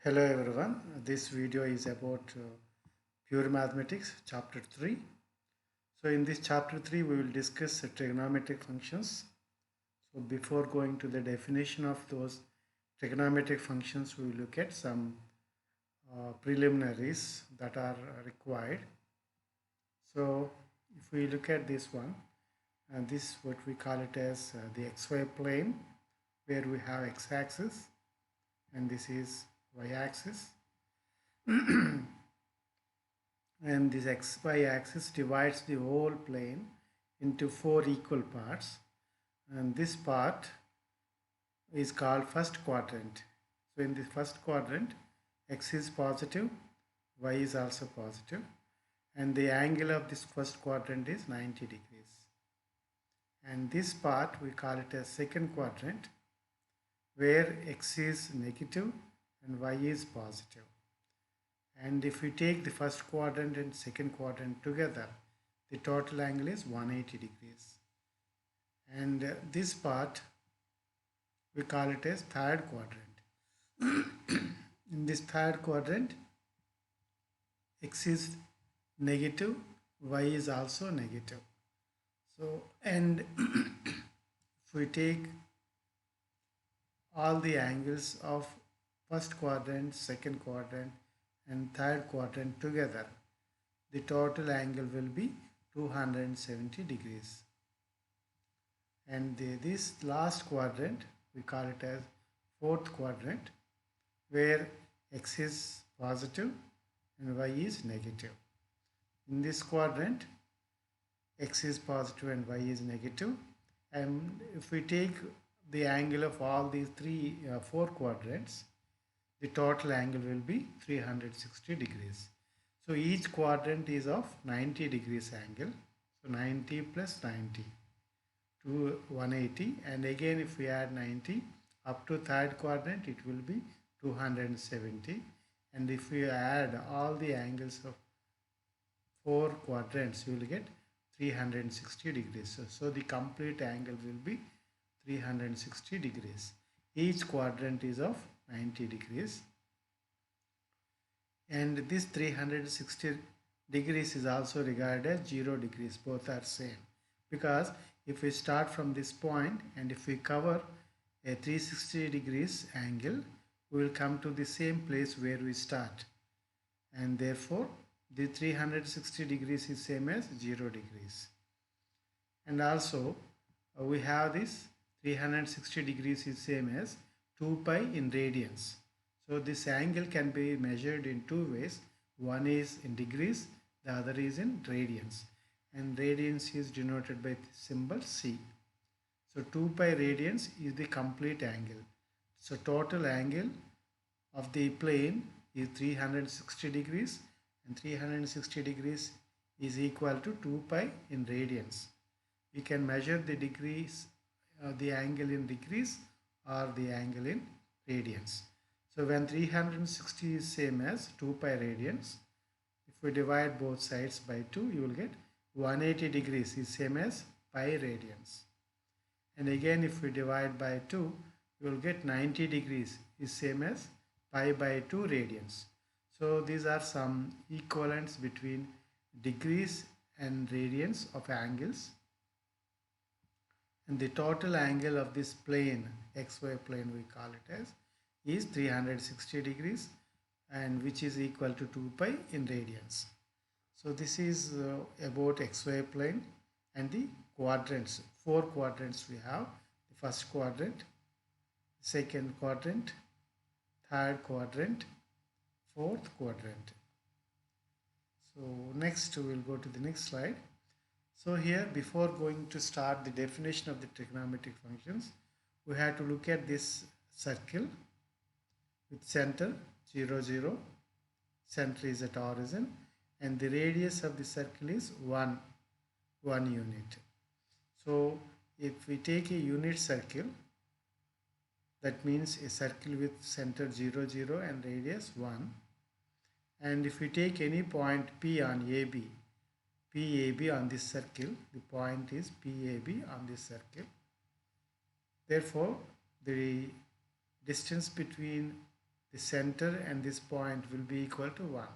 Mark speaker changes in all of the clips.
Speaker 1: Hello everyone, this video is about pure mathematics chapter 3. So in this chapter 3 we will discuss trigonometric functions. So before going to the definition of those trigonometric functions, we will look at some preliminaries that are required. So if we look at this one, and this what we call it as the xy plane, where we have x-axis and this is y-axis. And this xy axis divides the whole plane into four equal parts, and this part is called first quadrant. So in the first quadrant, x is positive, y is also positive, and the angle of this first quadrant is 90 degrees. And this part we call it as second quadrant, where x is negative and y is positive. And if we take the first quadrant and second quadrant together, the total angle is 180 degrees. And this part we call it as third quadrant. In this third quadrant, x is negative, y is also negative. So, and if we take all the angles of first quadrant, second quadrant and third quadrant together, the total angle will be 270 degrees. And this last quadrant, we call it as fourth quadrant, where x is positive and y is negative. In this quadrant, x is positive and y is negative. And if we take the angle of all these four quadrants, the total angle will be 360 degrees. So each quadrant is of 90 degrees angle. So 90 plus 90 to 180, and again if we add 90 up to third quadrant, it will be 270. And if we add all the angles of four quadrants, you will get 360 degrees. So the complete angle will be 360 degrees. Each quadrant is of 90 degrees. And this 360 degrees is also regarded as 0 degrees. Both are same. Because if we start from this point and if we cover a 360 degrees angle, we will come to the same place where we start. And therefore, the 360 degrees is same as 0 degrees. And also, we have this 360 degrees is same as 2 pi in radians. So this angle can be measured in two ways. One is in degrees, the other is in radians. And radians is denoted by the symbol C. So 2 pi radians is the complete angle. So total angle of the plane is 360 degrees, and 360 degrees is equal to 2 pi in radians. We can measure the degrees, the angle in degrees or the angle in radians. So when 360 is same as 2 pi radians, if we divide both sides by 2, you will get 180 degrees is same as pi radians. And again if we divide by 2, you will get 90 degrees is same as pi by 2 radians. So these are some equivalents between degrees and radians of angles. And the total angle of this plane, xy plane we call it as, is 360 degrees, and which is equal to 2 pi in radians. So this is about xy plane and the quadrants. Four quadrants we have. The first quadrant, second quadrant, third quadrant, fourth quadrant. So next we will go to the next slide. So here, before going to start the definition of the trigonometric functions, we have to look at this circle with center 0, 0. Center is at origin, and the radius of the circle is 1 unit. So if we take a unit circle, that means a circle with center 0, 0 and radius 1. And if we take any point P on AB, PAB on this circle, the point is PAB on this circle. Therefore, the distance between the center and this point will be equal to 1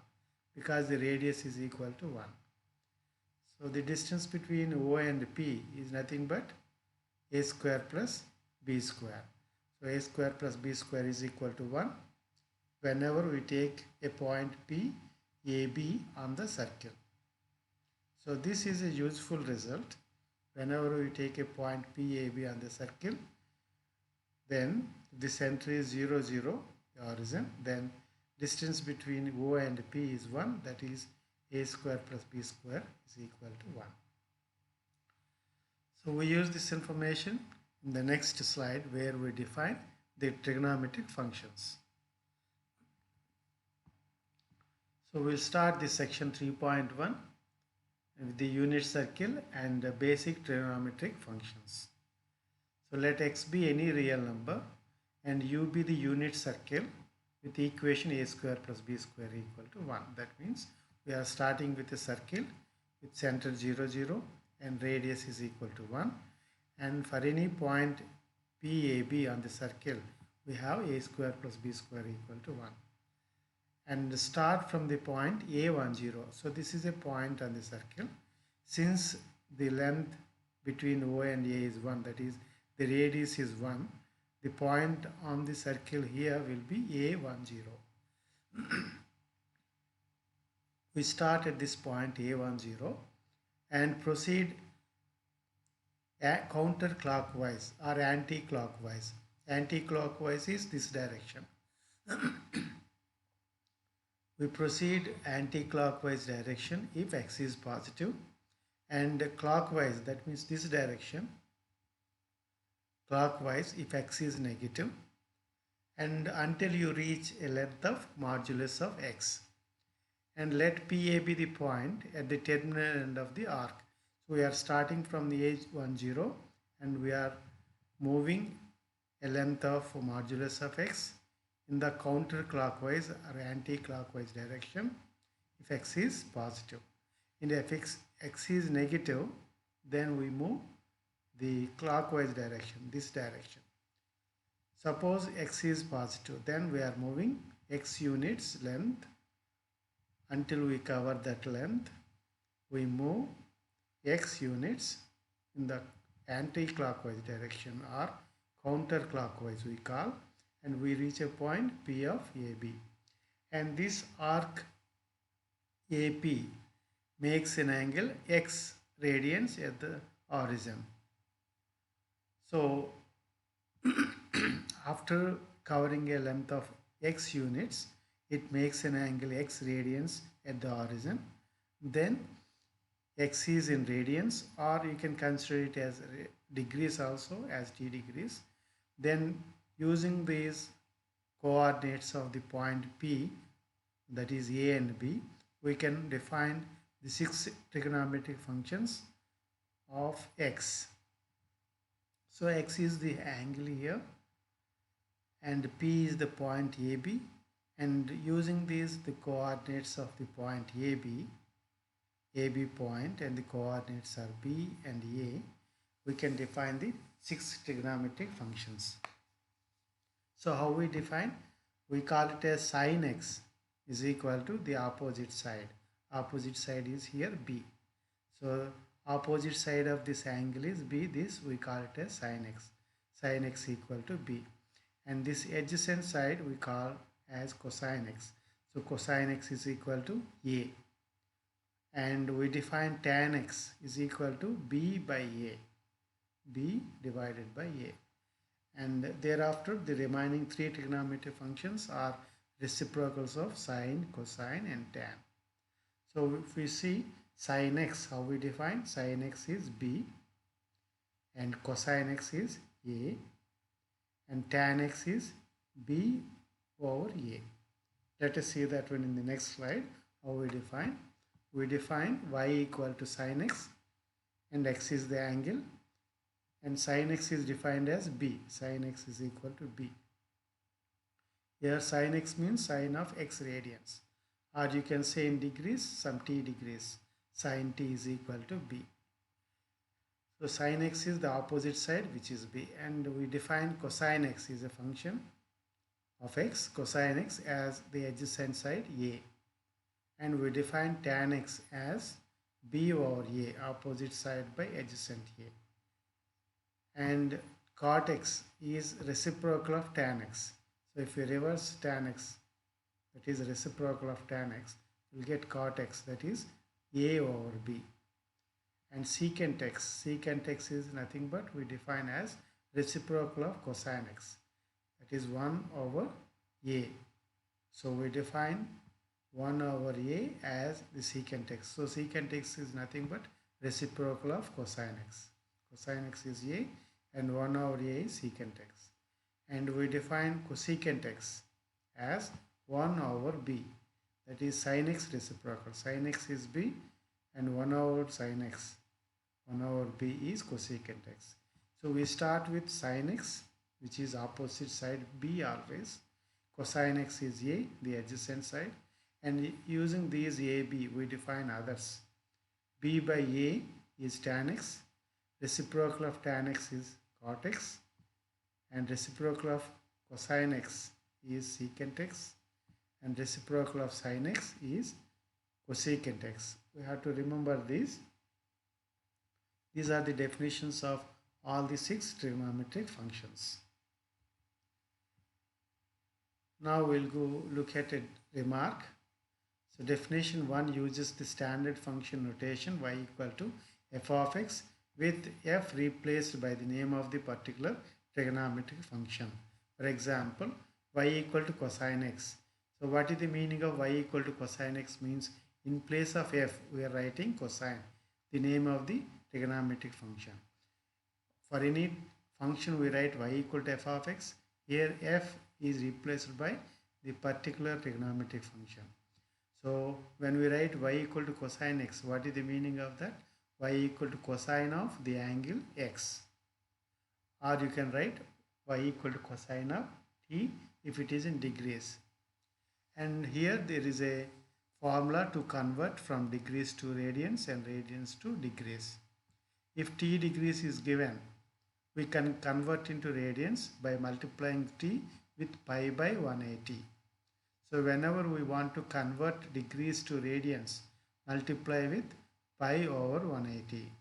Speaker 1: because the radius is equal to 1. So the distance between O and P is nothing but a square plus b square. So a square plus b square is equal to 1 whenever we take a point P, A, B on the circle. So this is a useful result. Whenever we take a point P, A, B on the circle, then the center is 0, 0, the origin. Then distance between O and P is 1, that is a square plus b square is equal to 1. So we use this information in the next slide where we define the trigonometric functions. So we'll start this section 3.1 with the unit circle and basic trigonometric functions. So let x be any real number and u be the unit circle with the equation a square plus b square equal to 1. That means we are starting with a circle with center 0, 0 and radius is equal to 1. And for any point P, A, B on the circle, we have a square plus b square equal to 1. And start from the point A10. So this is a point on the circle. Since the length between O and A is 1, that is the radius is 1, the point on the circle here will be A10. We start at this point A10 and proceed counterclockwise or anti-clockwise. Anti-clockwise is this direction. We proceed anti-clockwise direction if x is positive, and clockwise, that means this direction, clockwise if x is negative, and until you reach a length of modulus of x. And let PA be the point at the terminal end of the arc. So we are starting from the A10 and we are moving a length of modulus of x in the counterclockwise or anti-clockwise direction if x is positive. And if x is negative, then we move the clockwise direction, this direction. Suppose x is positive, then we are moving x units length until we cover that length. We move x units in the anti-clockwise direction or counterclockwise we call, and we reach a point P of AB. And this arc AP makes an angle x radians at the origin. So after covering a length of x units, it makes an angle x radians at the origin. Then x is in radians, or you can consider it as degrees also, as t degrees. Then using these coordinates of the point P, that is A and B, we can define the 6 trigonometric functions of x. So x is the angle here and P is the point AB, and using these the coordinates of the point AB point, and the coordinates are B and A, we can define the 6 trigonometric functions. So how we define? We call it as sin x is equal to the opposite side. Opposite side is here B. So opposite side of this angle is B. This we call it as sin x. Sin x equal to B. And this adjacent side we call as cosine x. So cosine x is equal to A. And we define tan x is equal to B by A. B divided by A. And thereafter the remaining 3 trigonometric functions are reciprocals of sine, cosine and tan. So if we see sin x, how we define? Sin x is B and cosine x is A and tan x is B over A. Let us see that one in the next slide. How we define? We define y equal to sin x and x is the angle, and sin x is defined as B. Sin x is equal to B. Here sin x means sine of x radians, or you can say in degrees some t degrees. Sin t is equal to B. So sin x is the opposite side, which is B, and we define cosine x is a function of x, cosine x as the adjacent side a, and we define tan x as b over a, opposite side by adjacent a, and cot x is reciprocal of tan x. So if we reverse tan x, that is reciprocal of tan x, we will get cot x, that is a over b. And secant x is nothing but we define as reciprocal of cosine x, that is 1 over a. So we define 1 over a as the secant x. So secant x is nothing but reciprocal of cosine x. Cosine x is a and 1 over a is secant x. And we define cosecant x as 1 over b, that is sin x reciprocal. Sin x is b and 1 over sin x, 1 over b is cosecant x. So we start with sin x, which is opposite side b always. Cosine x is a, the adjacent side, and using these a, b, we define others. b by a is tan x, reciprocal of tan x is cot x, and reciprocal of cosine x is secant x, and reciprocal of sin x is cosecant x. We have to remember these. These are the definitions of all the 6 trigonometric functions. Now we'll go look at a remark. So definition 1 uses the standard function notation y equal to f of x with f replaced by the name of the particular trigonometric function. For example, y equal to cosine x. So what is the meaning of y equal to cosine x? Means in place of f we are writing cosine, the name of the trigonometric function. For any function we write y equal to f of x. Here f is replaced by the particular trigonometric function. So when we write y equal to cosine x, what is the meaning of that? Y equal to cosine of the angle x. Or you can write y equal to cosine of t if it is in degrees. And here there is a formula to convert from degrees to radians and radians to degrees. If t degrees is given, we can convert into radians by multiplying t with pi by 180. So whenever we want to convert degrees to radians, multiply with pi over 180.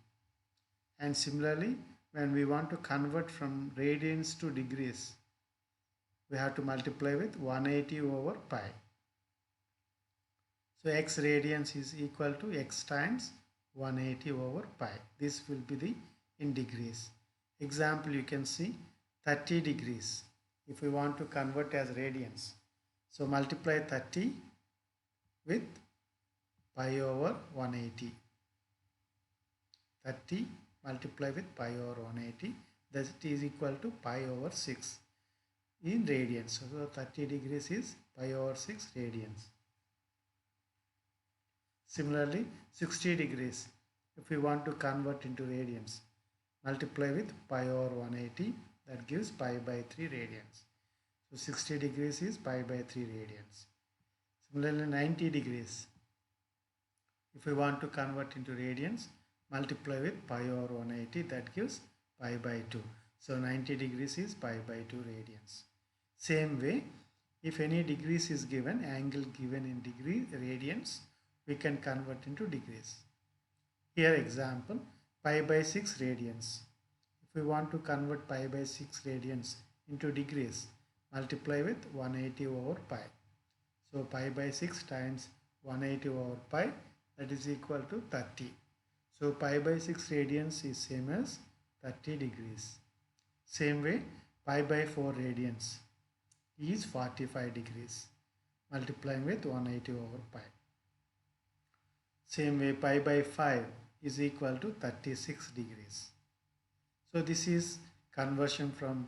Speaker 1: And similarly, when we want to convert from radians to degrees, we have to multiply with 180 over pi. So x radians is equal to x times 180 over pi. This will be the in degrees. Example, you can see 30 degrees. If we want to convert as radians, so multiply 30 with pi over 180. 30 multiply with pi over 180, that is equal to pi over 6 in radians. So 30 degrees is pi over 6 radians. Similarly, 60 degrees, if we want to convert into radians, multiply with pi over 180, that gives pi by 3 radians. So 60 degrees is pi by 3 radians. Similarly, 90 degrees, if we want to convert into radians, multiply with pi over 180, that gives pi by 2. So 90 degrees is pi by 2 radians. Same way, if any degrees is given, angle given in degree radians, we can convert into degrees. Here example, pi by 6 radians. If we want to convert pi by 6 radians into degrees, multiply with 180 over pi. So pi by 6 times 180 over pi, that is equal to 30. So pi by 6 radians is same as 30 degrees. Same way, pi by 4 radians is 45 degrees, multiplying with 180 over pi. Same way, pi by 5 is equal to 36 degrees. So this is conversion from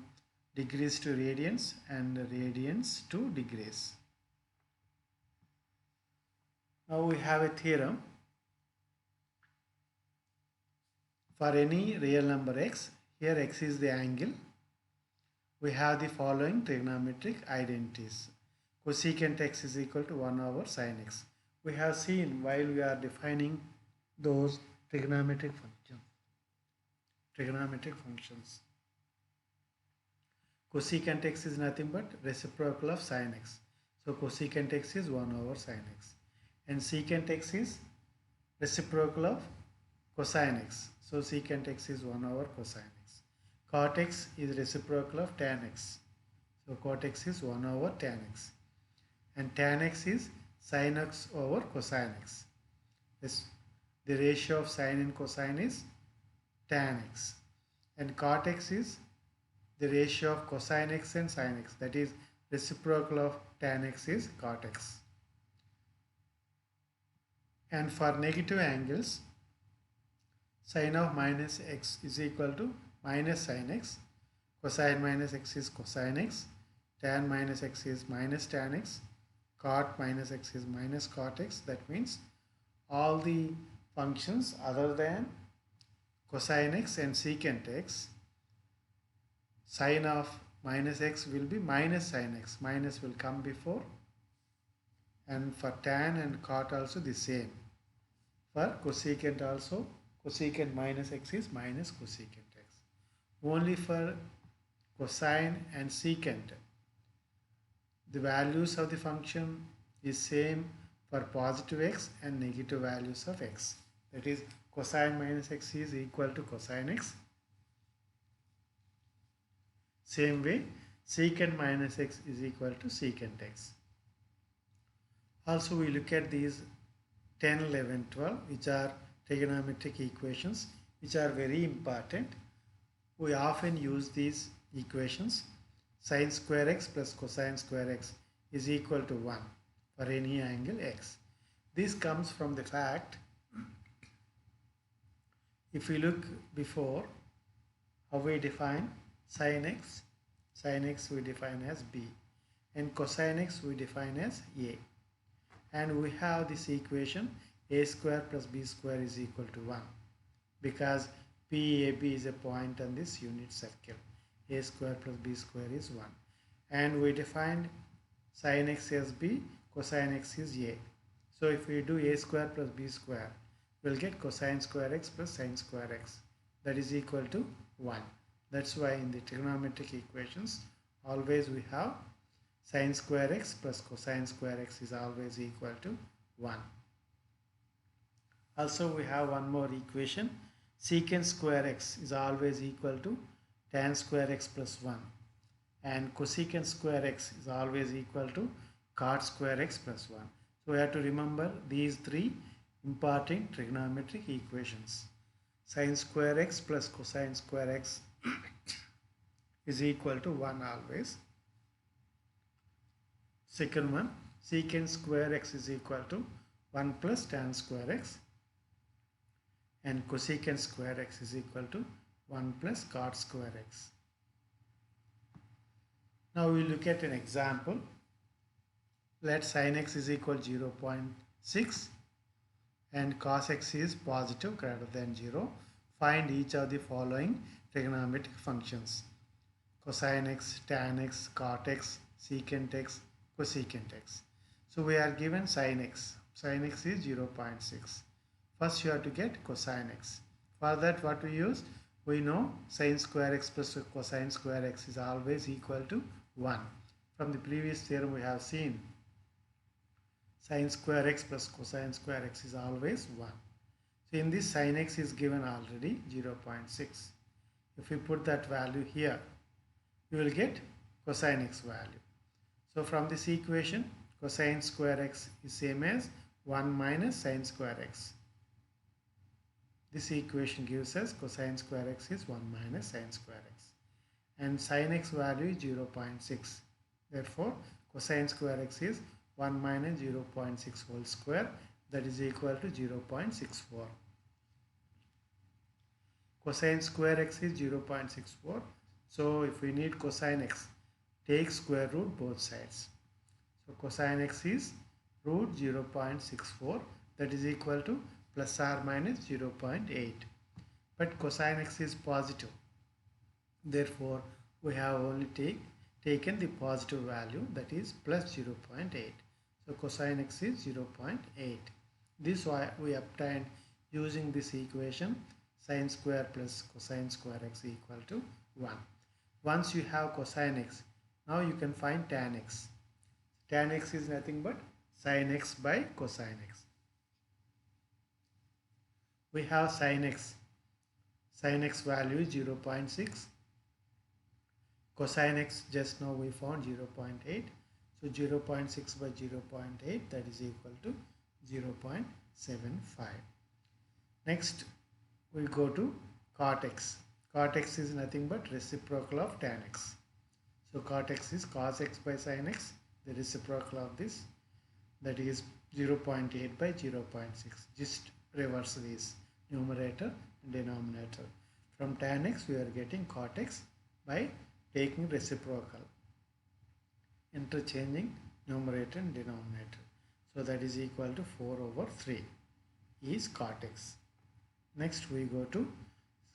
Speaker 1: degrees to radians and radians to degrees. Now we have a theorem. For any real number x, here x is the angle, we have the following trigonometric identities. Cosecant x is equal to 1 over sin x. We have seen while we are defining those trigonometric functions. Cosecant x is nothing but reciprocal of sin x. So cosecant x is 1 over sin x. And secant x is reciprocal of cosine x. So secant x is 1 over cosine x. Cot x is reciprocal of tan x. So cot x is 1 over tan x. And tan x is sin x over cosine x. The ratio of sine and cosine is tan x. And cot x is the ratio of cosine x and sin x. That is reciprocal of tan x is cot x. And for negative angles, sine of minus x is equal to minus sin x. Cosine minus x is cosine x. Tan minus x is minus tan x. Cot minus x is minus cot x. That means all the functions other than cosine x and secant x, sine of minus x will be minus sin x. Minus will come before. And for tan and cot also the same. For cosecant also, cosecant minus x is minus cosecant x. Only for cosine and secant, the values of the function is same for positive x and negative values of x. That is, cosine minus x is equal to cosine x. Same way, secant minus x is equal to secant x. Also, we look at these 10, 11, 12, which are trigonometric equations, which are very important. We often use these equations. Sin square x plus cosine square x is equal to 1 for any angle x. This comes from the fact, if we look before, how we define sin x we define as b, and cosine x we define as a. And we have this equation a square plus b square is equal to 1, because PAB is a point on this unit circle. A square plus b square is 1. And we defined sin x as b, cosine x is a. So if we do a square plus b square, we'll get cosine square x plus sin square x. That is equal to 1. That's why in the trigonometric equations, always we have sin square x plus cosine square x is always equal to 1. Also, we have one more equation. Secant square x is always equal to tan square x plus 1. And cosecant square x is always equal to cot square x plus 1. So we have to remember these three important trigonometric equations. Sin square x plus cosine square x is equal to 1 always. Second one, secant square x is equal to 1 plus tan square x. And cosecant square x is equal to 1 plus cot square x. Now we look at an example. Let sin x is equal to 0.6 and cos x is positive greater than 0. Find each of the following trigonometric functions: cosine x, tan x, cot x, secant x, cosecant x. So we are given sin x. Sin x is 0.6. First you have to get cosine x. For that what we use? We know sin square x plus cosine square x is always equal to 1. From the previous theorem we have seen sin square x plus cosine square x is always 1. So in this sin x is given already 0.6. If we put that value here, you will get cosine x value. So from this equation, cosine square x is same as 1 minus sin square x. This equation gives us cosine square x is 1 minus sin square x. And sin x value is 0.6. Therefore, cosine square x is 1 minus 0.6 whole square, that is equal to 0.64. Cosine square x is 0.64. So if we need cosine x, take square root both sides. So cosine x is root 0.64, that is equal to plus or minus 0.8. But cosine x is positive. Therefore, we have only taken the positive value, that is plus 0.8. So cosine x is 0.8. This we obtained using this equation sin square plus cosine square x equal to 1. Once you have cosine x, now you can find tan x. Tan x is nothing but sin x by cosine x. We have sin x. Sin x value is 0.6. Cosine x just now we found 0.8. So 0.6 by 0.8, that is equal to 0.75. Next we go to cot x. Cot x is nothing but reciprocal of tan x. So cot x is cos x by sin x, the reciprocal of this, that is 0.8 by 0.6. Just reverse this numerator and denominator. From tan x we are getting cot x by taking reciprocal, interchanging numerator and denominator. So that is equal to 4 over 3 is cot x. Next we go to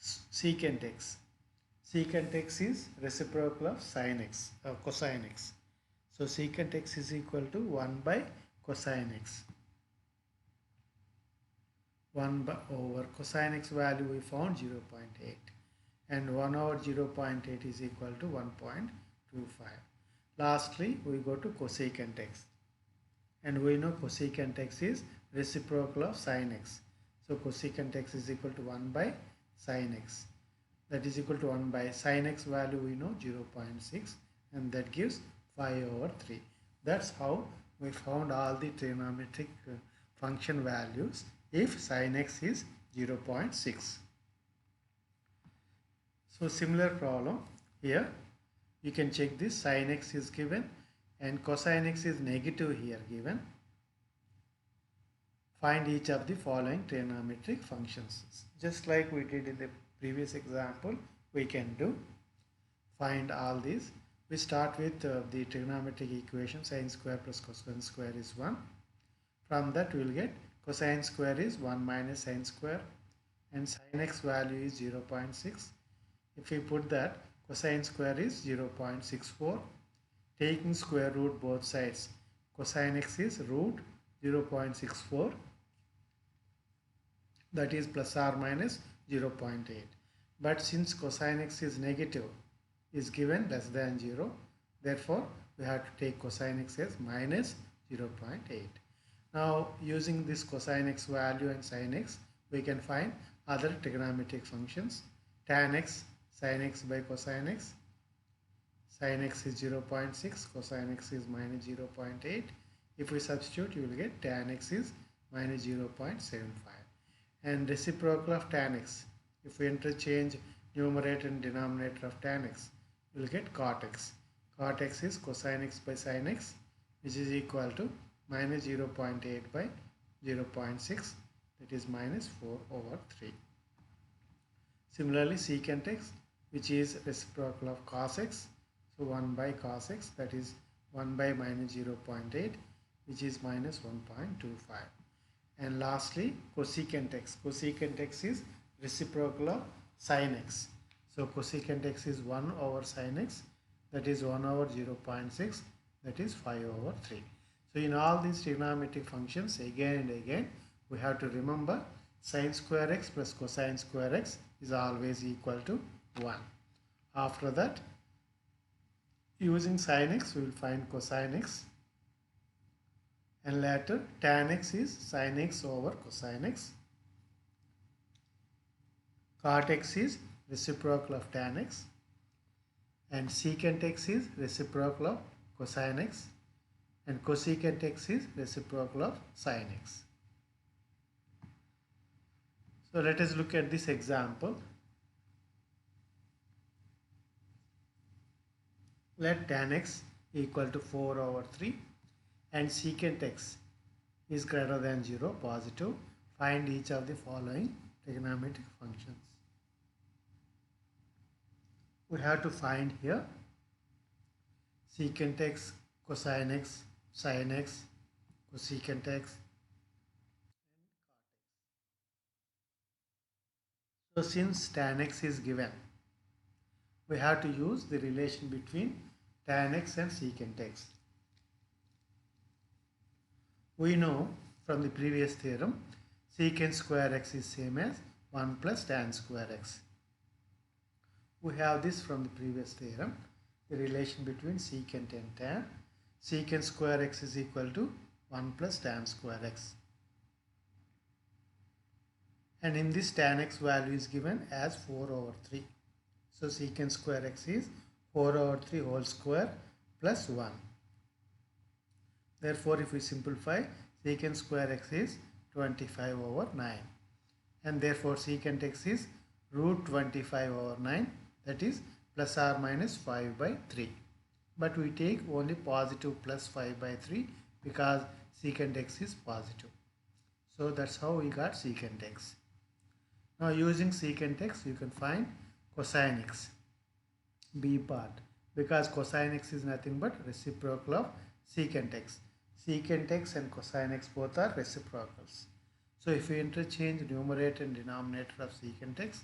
Speaker 1: secant x. Secant x is reciprocal of sin x or cosine x. So secant x is equal to 1 by cosine x. 1 by over cosine x value we found 0.8, and 1 over 0.8 is equal to 1.25. Lastly we go to cosecant x, and we know cosecant x is reciprocal of sin x. So cosecant x is equal to 1 by sin x, that is equal to 1 by sin x value we know 0.6, and that gives 5 over 3. That's how we found all the trigonometric function values if sin x is 0.6. So similar problem here, you can check this. Sin x is given and cosine x is negative here given. Find each of the following trigonometric functions. Just like we did in the previous example, we can do. Find all these. We start with the trigonometric equation sin square plus cosine square is 1. From that we will get cosine square is 1 minus sin square, and sin x value is 0.6. If we put that, cosine square is 0.64. Taking square root both sides, cosine x is root 0.64, that is plus or minus 0.8. But since cosine x is negative, is given less than 0, therefore we have to take cosine x as minus 0.8. Now using this cosine x value and sin x, we can find other trigonometric functions. Tan x, sin x by cosine x. Sin x is 0.6, cosine x is minus 0.8. If we substitute, you will get tan x is minus 0.75. And reciprocal of tan x, if we interchange numerator and denominator of tan x, we will get cot x. Cot x is cosine x by sin x, which is equal to minus 0.8 by 0.6, that is minus 4 over 3. Similarly, secant x, which is reciprocal of cos x, so 1 by cos x, that is 1 by minus 0.8, which is minus 1.25. And lastly, cosecant x. Cosecant x is reciprocal of sin x. So cosecant x is 1 over sin x, that is 1 over 0.6, that is 5 over 3. So in all these trigonometric functions, again and again, we have to remember sin square x plus cosine square x is always equal to 1. After that, using sin x, we will find cosine x, and later tan x is sin x over cosine x. Cot x is reciprocal of tan x, and secant x is reciprocal of cosine x, and cosecant x is reciprocal of sin x. So let us look at this example. Let tan x equal to 4 over 3 and secant x is greater than 0, positive. Find each of the following trigonometric functions. We have to find here secant x, cosine x, sin x, cosecant x, and cot x. So since tan x is given, we have to use the relation between tan x and secant x. We know from the previous theorem, secant square x is same as 1 plus tan square x. We have this from the previous theorem, the relation between secant and tan. Secant square x is equal to 1 plus tan square x. And in this tan x value is given as 4 over 3. So secant square x is 4 over 3 whole square plus 1. Therefore, if we simplify, secant square x is 25 over 9. And therefore, secant x is root 25 over 9, that is plus or minus 5 by 3. But we take only positive plus 5 by 3 because secant x is positive. So that's how we got secant x. Now using secant x, you can find cosine x, b part, because cosine x is nothing but reciprocal of secant x. Secant x and cosine x both are reciprocals. So if we interchange numerator and denominator of secant x,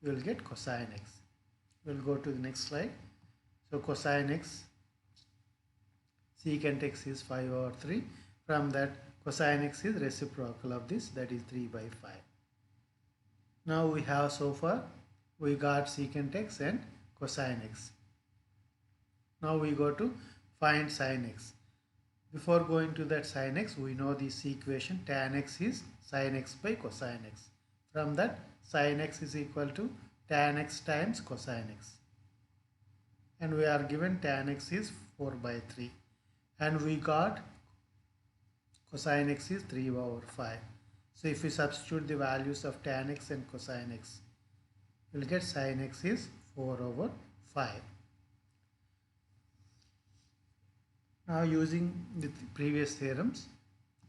Speaker 1: you will get cosine x. We will go to the next slide. So cosine x, secant x is 5 over 3. From that, cosine x is reciprocal of this, that is 3 by 5. Now we have, so far we got secant x and cosine x. Now we go to find sin x. Before going to that sin x, we know this equation tan x is sin x by cosine x. From that, sin x is equal to tan x times cosine x. And we are given tan x is 4 by 3. And we got cosine x is 3 over 5. So if we substitute the values of tan x and cosine x, we will get sin x is 4 over 5. Now using the previous theorems,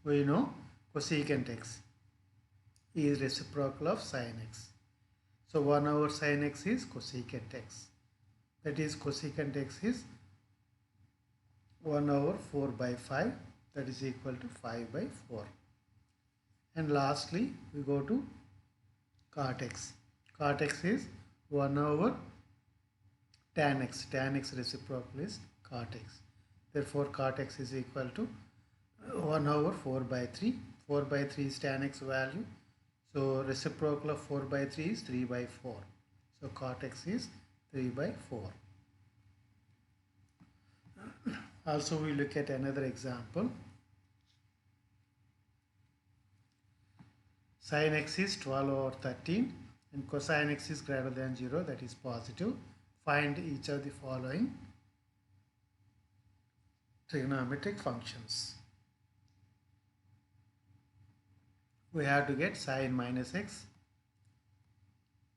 Speaker 1: we know cosecant x is reciprocal of sin x. So 1 over sin x is cosecant x. That is cosecant x is 1 over 4 by 5, that is equal to 5 by 4. And lastly, we go to cot x. Cot x is 1 over tan x. Tan x reciprocal is cot x. Therefore, cot x is equal to 1 over 4 by 3. 4 by 3 is tan x value. So, reciprocal of 4 by 3 is 3 by 4. So, cot x is 3 by 4. Also, we look at another example. Sin x is 12 over 13 and cosine x is greater than 0, that is positive. Find each of the following trigonometric functions. We have to get sin minus x,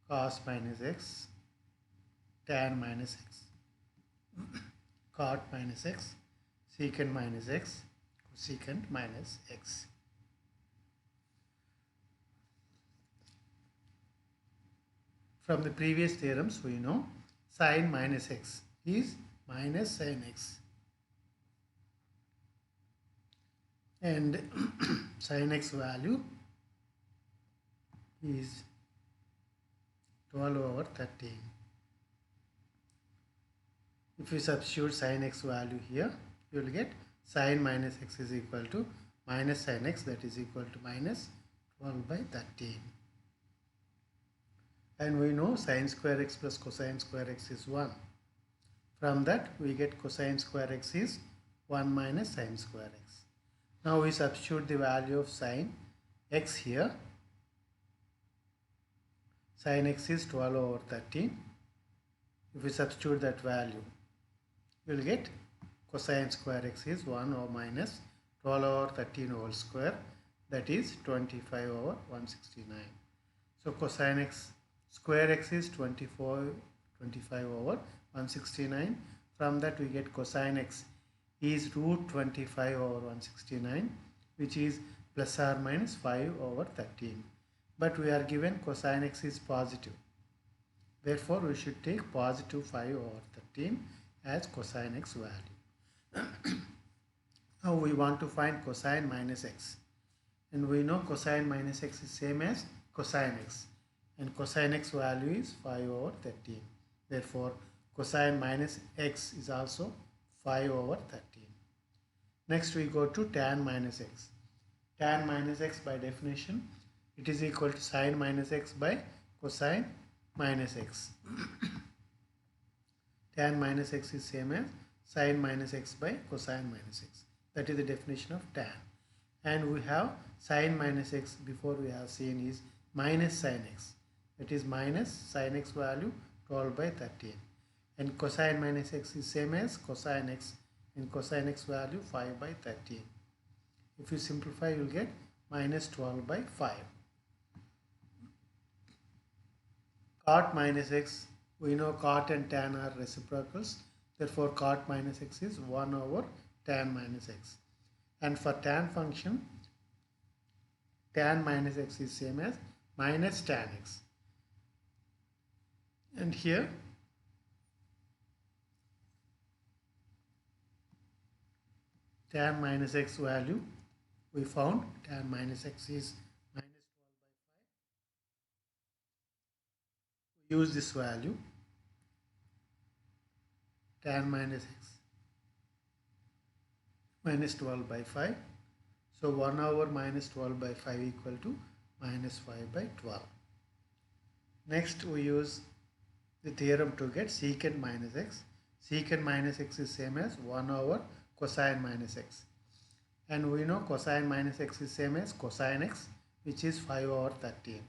Speaker 1: cos minus x, tan minus x, cot minus x, secant minus x, cosecant minus x. From the previous theorems, we know sin minus x is minus sin x. And sin x value is 12 over 13. If you substitute sin x value here, you will get sin minus x is equal to minus sin x, that is equal to minus 12 by 13. And we know sin square x plus cosine square x is 1. From that, we get cosine square x is 1 minus sin square x. Now we substitute the value of sin x here. Sin x is 12 over 13. If we substitute that value, we will get cosine square x is 1 over minus 12 over 13 whole square, that is 25 over 169. So cosine x square x is 25 over 169. From that we get cosine x is root 25 over 169, which is plus or minus 5 over 13. But we are given cosine x is positive. Therefore, we should take positive 5 over 13 as cosine x value. Now we want to find cosine minus x. And we know cosine minus x is same as cosine x. And cosine x value is 5 over 13. Therefore, cosine minus x is also 5 over 13. Next we go to tan minus x. Tan minus x by definition, it is equal to sin minus x by cosine minus x. Tan minus x is same as sine minus x by cosine minus x. That is the definition of tan. And we have sine minus x, before we have seen is minus sine x. That is minus sine x value 12 by 13. And cosine minus x is same as cosine x, and cosine x value 5 by 13. If you simplify, you will get minus 12 by 5. Cot minus x, we know cot and tan are reciprocals. Therefore, cot minus x is 1 over tan minus x. And for tan function, tan minus x is same as minus tan x. And here, tan minus x value, we found tan minus x is minus 12 by 5. We use this value, tan minus x minus 12 by 5. So 1 over minus 12 by 5 equal to minus 5 by 12. Next, we use the theorem to get secant minus x. Secant minus x is same as 1 over cosine minus x. And we know cosine minus x is same as cosine x, which is 5 over 13.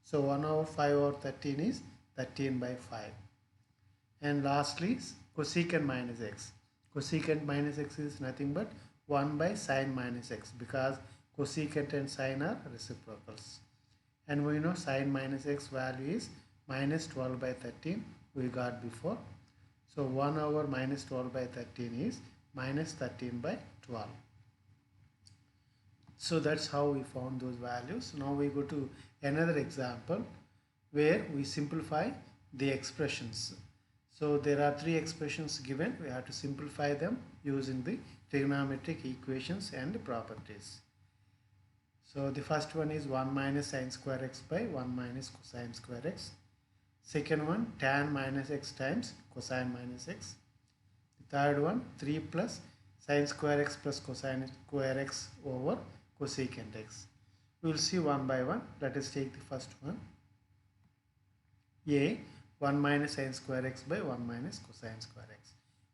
Speaker 1: So 1 over 5 over 13 is 13 by 5. And lastly, cosecant minus x. Cosecant minus x is nothing but 1 by sine minus x, because cosecant and sine are reciprocals. And we know sine minus x value is minus 12 by 13 we got before. So 1 over minus 12 by 13 is minus 13 by 12. So that's how we found those values. Now we go to another example where we simplify the expressions. So there are three expressions given. We have to simplify them using the trigonometric equations and properties. So the first one is 1 minus sine square x by 1 minus cosine square x. Second one, tan minus x times cosine minus x. The third one, 3 plus sine square x plus cosine square x over cosecant x. We will see one by one. Let us take the first one. A, 1 minus sine square x by 1 minus cosine square x.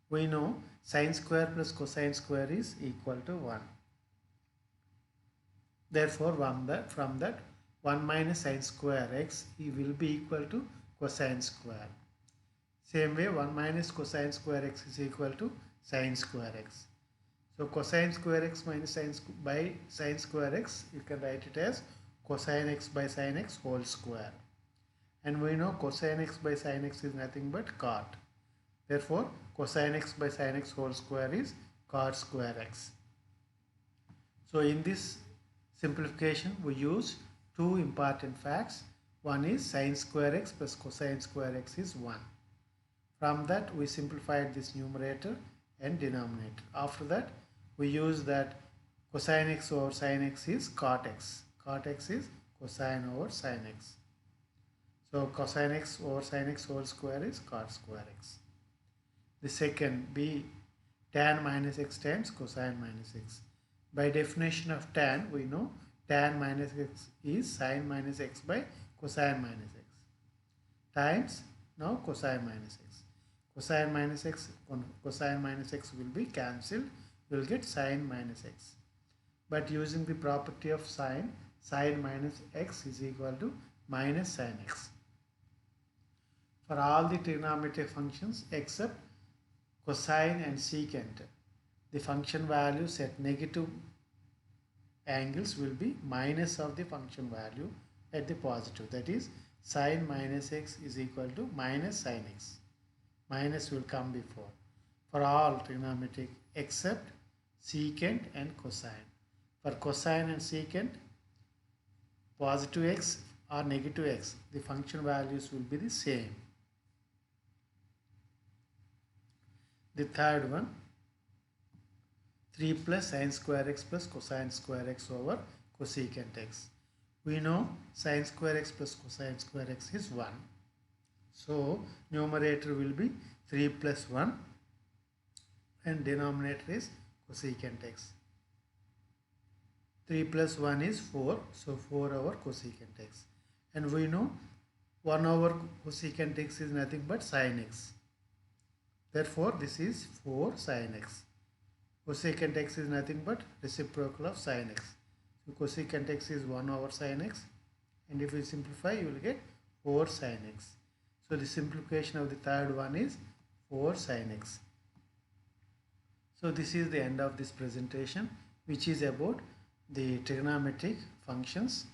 Speaker 1: We know sine square plus cosine square is equal to 1. Therefore, from that 1 minus sine square x will be equal to cosine square. Same way, 1 minus cosine square x is equal to sine square x. So cosine square x minus sine square x, you can write it as cosine x by sine x whole square. And we know cosine x by sine x is nothing but cot. Therefore, cosine x by sine x whole square is cot square x. So in this simplification, we use two important facts. One is sine square x plus cosine square x is 1. From that, we simplified this numerator and denominator. After that, we use that cosine x over sine x is cot x. Cot x is cosine over sine x. So cosine x over sine x whole square is cot square x. The second, B, tan minus x times cosine minus x. By definition of tan, we know tan minus x is sine minus x by cosine minus x times now cosine minus x. Cosine minus x will be cancelled. You will get sine minus x. But using the property of sine minus x is equal to minus sine x. For all the trigonometric functions except cosine and secant, the function values at negative angles will be minus of the function value at the positive. That is, sine minus x is equal to minus sine x. Minus will come before. For all trigonometric except secant and cosine. For cosine and secant, positive x or negative x, the function values will be the same. The third one, 3 plus sine square x plus cosine square x over cosecant x. We know sine square x plus cosine square x is 1. So numerator will be 3 plus 1 and denominator is cosecant x. 3 plus 1 is 4. So 4 over cosecant x. And we know 1 over cosecant x is nothing but sine x. Therefore, this is 4 sin x. Cosecant x is nothing but reciprocal of sin x. So cosecant x is 1 over sin x, and if you simplify, you will get 4 sin x. So the simplification of the third one is 4 sin x. So this is the end of this presentation, which is about the trigonometric functions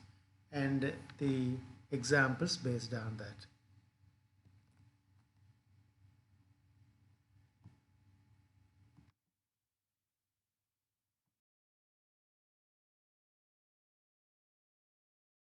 Speaker 1: and the examples based on that.